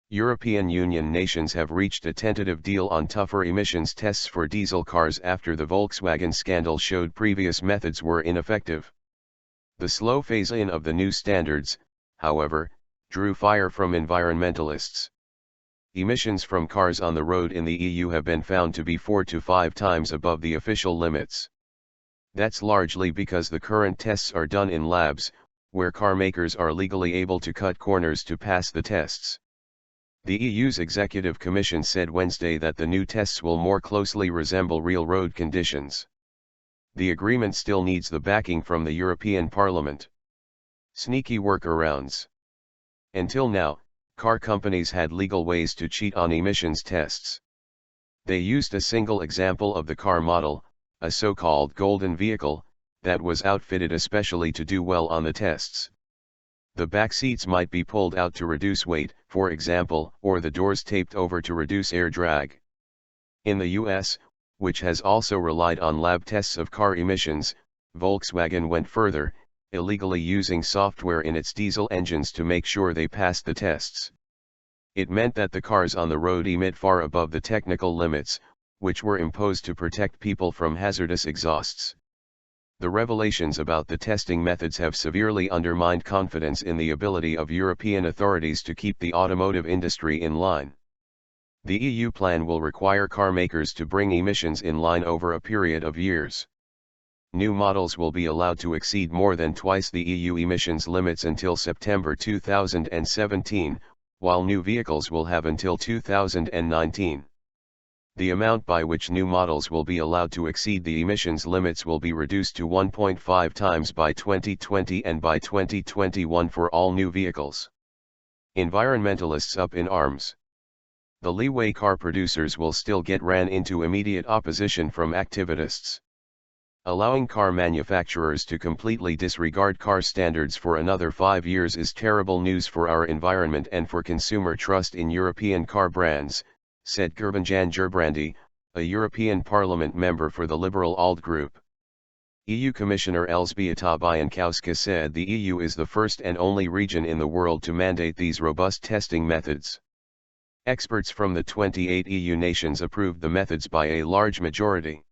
European Union nations have reached a tentative deal on tougher emissions tests for diesel cars after the Volkswagen scandal showed previous methods were ineffective. The slow phase-in of the new standards, however, drew fire from environmentalists. Emissions from cars on the road in the EU have been found to be 4 to 5 times above the official limits. That's largely because the current tests are done in labs, where car makers are legally able to cut corners to pass the tests. The EU's Executive Commission said Wednesday that the new tests will more closely resemble real road conditions. The agreement still needs the backing from the European Parliament. Sneaky workarounds. Until now, car companies had legal ways to cheat on emissions tests. They used a single example of the car model, a so-called golden vehicle, that was outfitted especially to do well on the tests. The back seats might be pulled out to reduce weight, for example, or the doors taped over to reduce air drag. In the US, which has also relied on lab tests of car emissions, Volkswagen went further, illegally using software in its diesel engines to make sure they passed the tests. It meant that the cars on the road emit far above the technical limits, which were imposed to protect people from hazardous exhausts. The revelations about the testing methods have severely undermined confidence in the ability of European authorities to keep the automotive industry in line. The EU plan will require car makers to bring emissions in line over a period of years. New models will be allowed to exceed more than twice the EU emissions limits until September 2017, while new vehicles will have until 2019. The amount by which new models will be allowed to exceed the emissions limits will be reduced to 1.5 times by 2020 and by 2021 for all new vehicles. Environmentalists up in arms. The leeway car producers will still get ran into immediate opposition from activists. Allowing car manufacturers to completely disregard car standards for another 5 years is terrible news for our environment and for consumer trust in European car brands, said Gurbanjan Gerbrandi, a European Parliament member for the Liberal ALDE group. EU Commissioner Elżbieta Bieńkowska said the EU is the first and only region in the world to mandate these robust testing methods. Experts from the 28 EU nations approved the methods by a large majority.